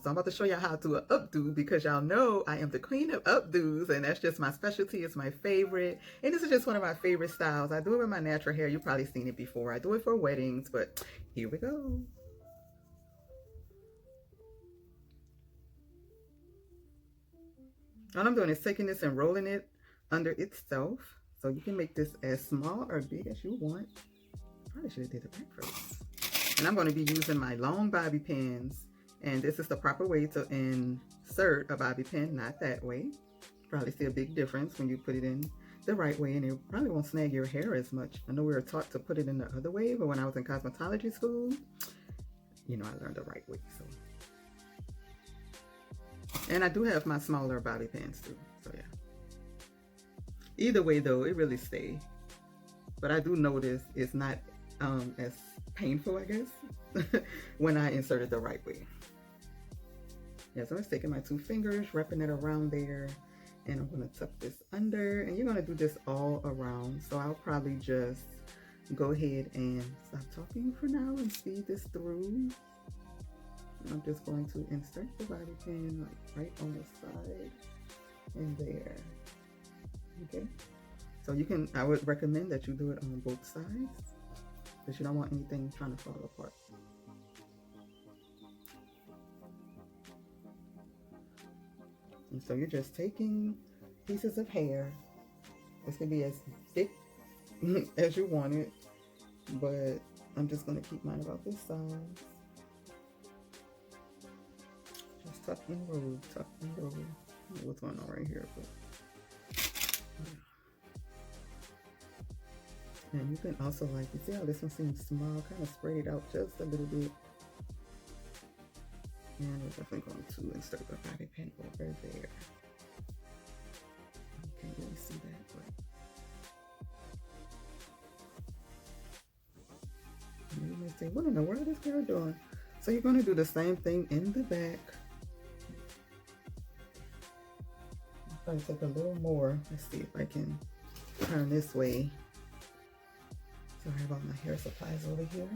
So I'm about to show y'all how to do an updo, because y'all know I am the queen of updos, and that's just my specialty. It's my favorite, and this is just one of my favorite styles. I do it with my natural hair. You've probably seen it before. I do it for weddings, but here we go. All I'm doing is taking this and rolling it under itself. So you can make this as small or big as you want. Probably should have did the back first. And I'm going to be using my long bobby pins. And this is the proper way to insert a bobby pin, not that way. Probably see a big difference when you put it in the right way, and it probably won't snag your hair as much. I know we were taught to put it in the other way, but when I was in cosmetology school, you know, I learned the right way. So, and I do have my smaller bobby pins too, so yeah. Either way though, it really stays. But I do notice it's not as painful, I guess, when I insert it the right way. Yeah, so I'm just taking my 2 fingers, wrapping it around there, and I'm gonna tuck this under, and you're gonna do this all around. So I'll probably just go ahead and stop talking for now and speed this through. I'm just going to insert the bobby pin like right on the side and there. Okay, so you can, I would recommend that you do it on both sides, because you don't want anything trying to fall apart. And so you're just taking pieces of hair. This can be as thick as you want it, but I'm just going to keep mine about this size. Just tuck and roll, tuck and roll. I don't know what's going on right here, but and you can also, like, you see how this one seems small, kind of spread it out just a little bit. And we're definitely going to insert the bobby pin over there. You can't really see that, but you may say, what in the world is this girl doing? So you're going to do the same thing in the back. I'll probably take a little more. Let's see if I can turn this way. Sorry about my hair supplies over here.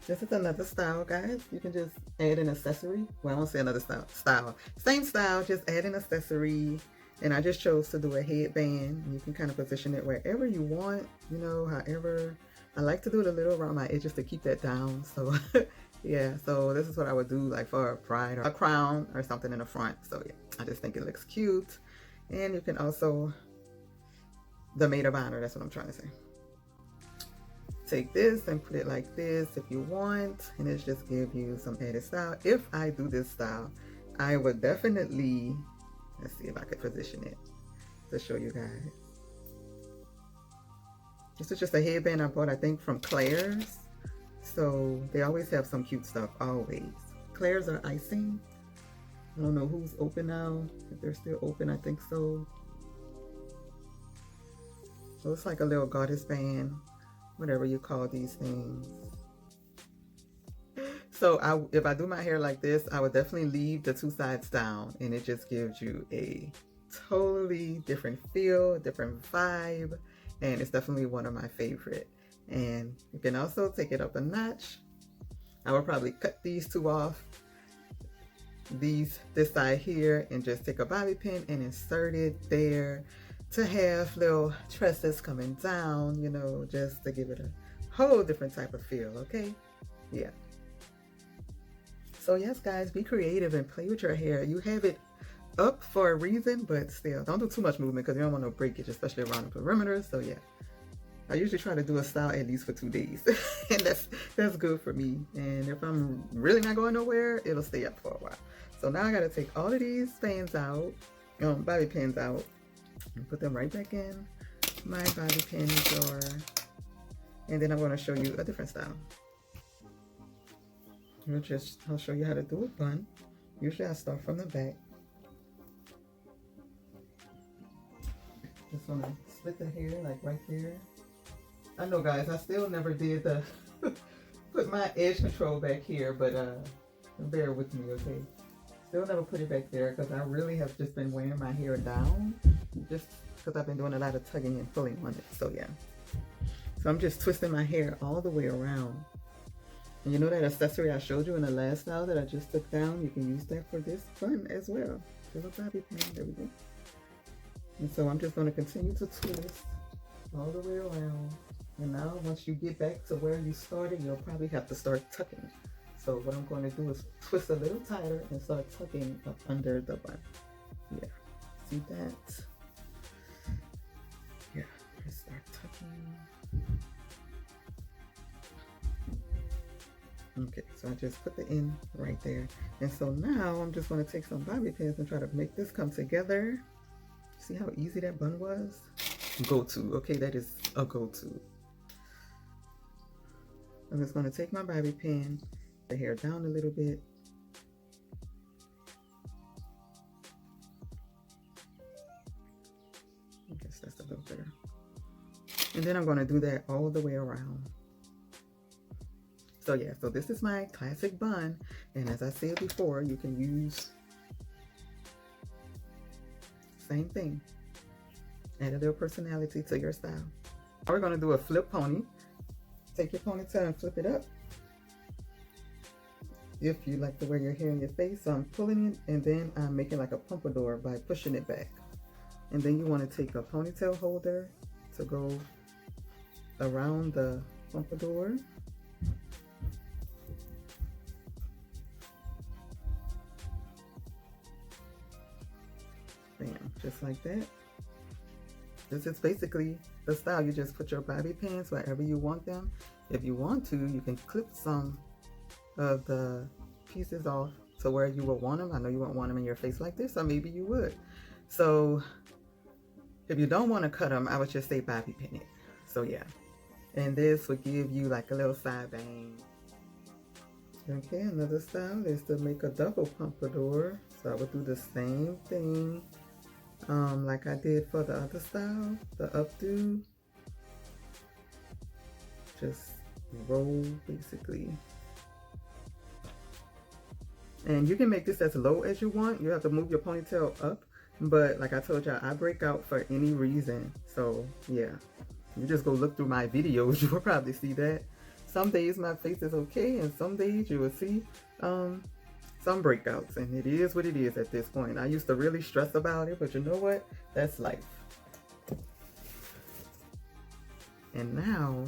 This is another style, guys. You can just add an accessory. Well, I won't say another style. Same style, just add an accessory. And I just chose to do a headband. You can kind of position it wherever you want, you know, however. I like to do it a little around my edges to keep that down. So yeah, so this is what I would do like for a bride or a crown or something in the front. So yeah, I just think it looks cute. And you can also, the maid of honor, that's what I'm trying to say. Take this and put it like this if you want, and it just give you some added style. If I do this style, I would definitely, let's see if I could position it to show you guys. This is just a headband I bought, I think, from Claire's. So they always have some cute stuff, always. Claire's are icing. I don't know who's open now. If they're still open, I think so. So it's like a little goddess band, whatever you call these things. So if I do my hair like this, I would definitely leave the two sides down, and it just gives you a totally different feel, different vibe, and it's definitely one of my favorite. And you can also take it up a notch. I would probably cut these two off, this side here, and just take a bobby pin and insert it there to have little tresses coming down, you know, just to give it a whole different type of feel. Okay, yeah. So yes, guys, be creative and play with your hair. You have it up for a reason, but still, don't do too much movement because you don't want no breakage, especially around the perimeter. So yeah, I usually try to do a style at least for 2 days, and that's good for me. And if I'm really not going nowhere, it'll stay up for a while. So now I got to take all of these bands out, bobby pins out, and put them right back in my bobby pin drawer. And then I'm going to show you a different style. I'll show you how to do a bun. Usually I start from the back. Just want to split the hair like right there. I know, guys, I still never did the put my edge control back here, but bear with me, okay? Still never put it back there because I really have just been wearing my hair down, just because I've been doing a lot of tugging and pulling on it. So yeah, so I'm just twisting my hair all the way around. And you know that accessory I showed you in the last style that I just took down? You can use that for this bun as well. Little bobby pin, there we go. And so I'm just going to continue to twist all the way around. And now once you get back to where you started, you'll probably have to start tucking. So what I'm going to do is twist a little tighter and start tucking up under the bun. Yeah, see that? Yeah, just start tucking. Okay, so I just put the end right there. And so now I'm just going to take some bobby pins and try to make this come together. See how easy that bun was? Go-to, okay, that is a go-to. I'm just going to take my bobby pin, the hair down a little bit. I guess that's a little better. And then I'm going to do that all the way around. So yeah, so this is my classic bun, and as I said before, you can use same thing, add a little personality to your style. Now we're going to do a flip pony. Take your ponytail and flip it up if you like to wear your hair in your face. So I'm pulling it, and then I'm making like a pompadour by pushing it back. And then you want to take a ponytail holder to go around the pompadour. Bam, just like that. This is basically the style. You just put your bobby pins wherever you want them. If you want to, you can clip some of the pieces off to where you will want them. I know you won't want them in your face like this, or maybe you would. So if you don't want to cut them, I would just say bobby pin it. So yeah, and this would give you like a little side bang. Okay, another style is to make a double pompadour. So I would do the same thing like I did for the other style, the updo. Just roll basically. And you can make this as low as you want. You have to move your ponytail up, but like I told y'all, I break out for any reason. So yeah, you just go look through my videos, you will probably see that. Some days my face is okay, and some days you will see some some breakouts, and it is what it is at this point. I used to really stress about it, but you know what? That's life. And now,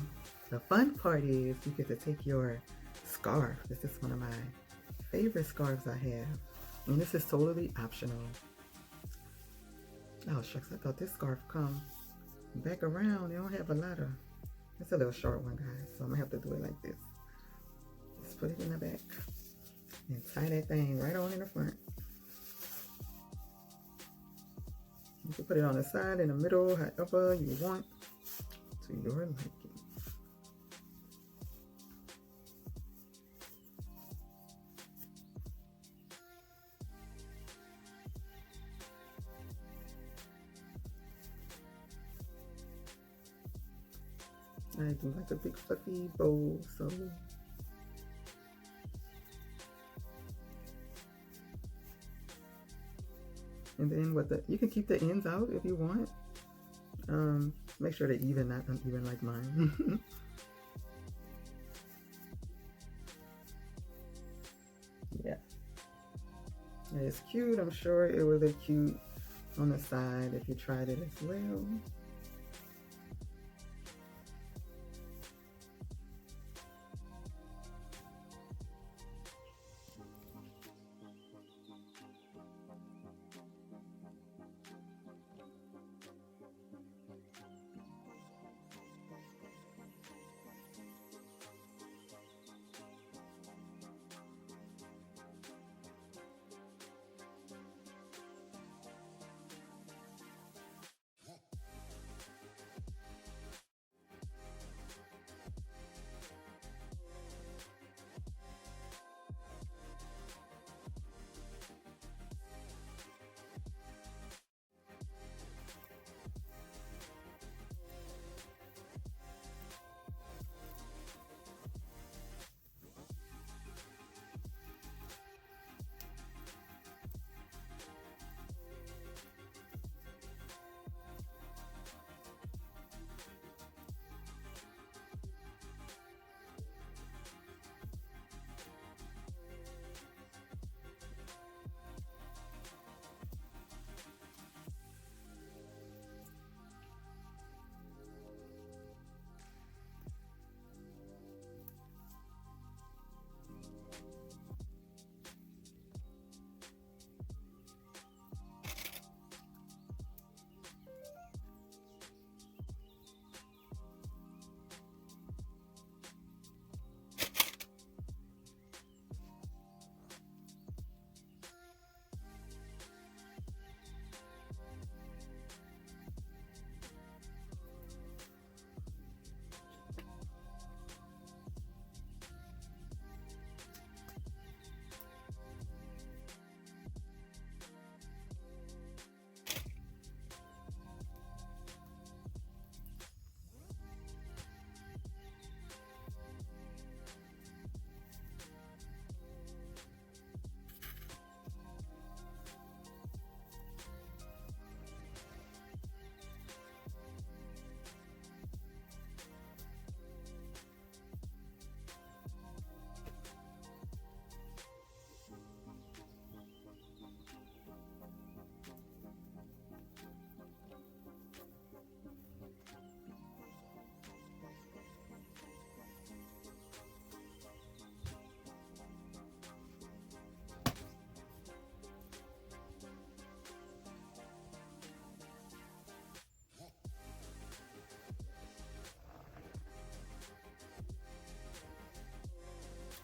the fun part is you get to take your scarf. This is one of my favorite scarves I have. And this is totally optional. Oh shucks, I thought this scarf come back around. They don't have a lot of, it's a little short one, guys. So I'm gonna have to do it like this. Just put it in the back and tie that thing right on in the front. You can put it on the side, in the middle, however you want, to your liking. I do like a big fluffy bow, so and then what you can keep the ends out if you want. Make sure they're even, not uneven like mine. Yeah, it's cute. I'm sure it would look cute on the side if you tried it as well.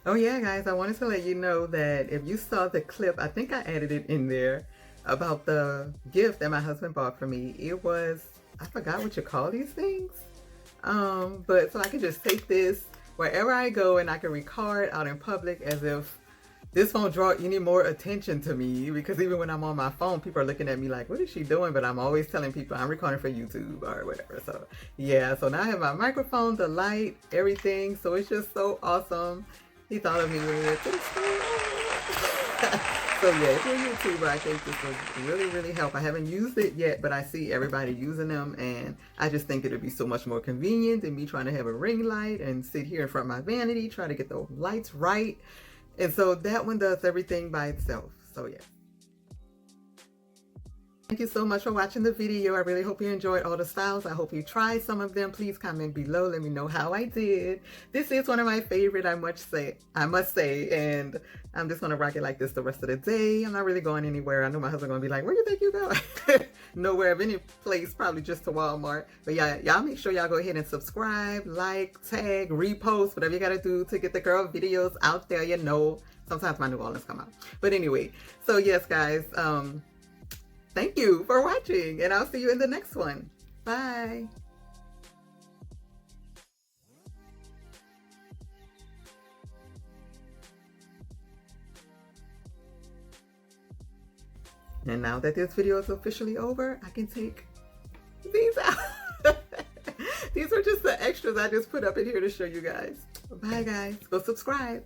Oh yeah, guys, I wanted to let you know that if you saw the clip, I think I added it in there, about the gift that my husband bought for me. It was, I forgot what you call these things. But so I can just take this wherever I go and I can record out in public as if this won't draw any more attention to me, because even when I'm on my phone, people are looking at me like, what is she doing? But I'm always telling people I'm recording for YouTube or whatever. So yeah, so now I have my microphone, the light, everything. So it's just so awesome. He thought of me when we went to the store. So yeah, if you're a YouTuber, I think this will really, really help. I haven't used it yet, but I see everybody using them, and I just think it would be so much more convenient than me trying to have a ring light and sit here in front of my vanity, try to get the lights right. And so that one does everything by itself. So yeah. Thank you so much for watching the video. I really hope you enjoyed all the styles. I hope you tried some of them. Please comment below. Let me know how I did. This is one of my favorite, I must say, and I'm just gonna rock it like this the rest of the day. I'm not really going anywhere. I know my husband gonna be like, where do you think you going? Nowhere of any place, probably just to Walmart. But yeah, y'all make sure y'all go ahead and subscribe, like, tag, repost, whatever you gotta do to get the girl videos out there. You know, sometimes my New Orleans come out. But anyway, so yes, guys, thank you for watching, and I'll see you in the next one. Bye. And now that this video is officially over, I can take these out. These are just the extras I just put up in here to show you guys. Bye, guys. Go subscribe.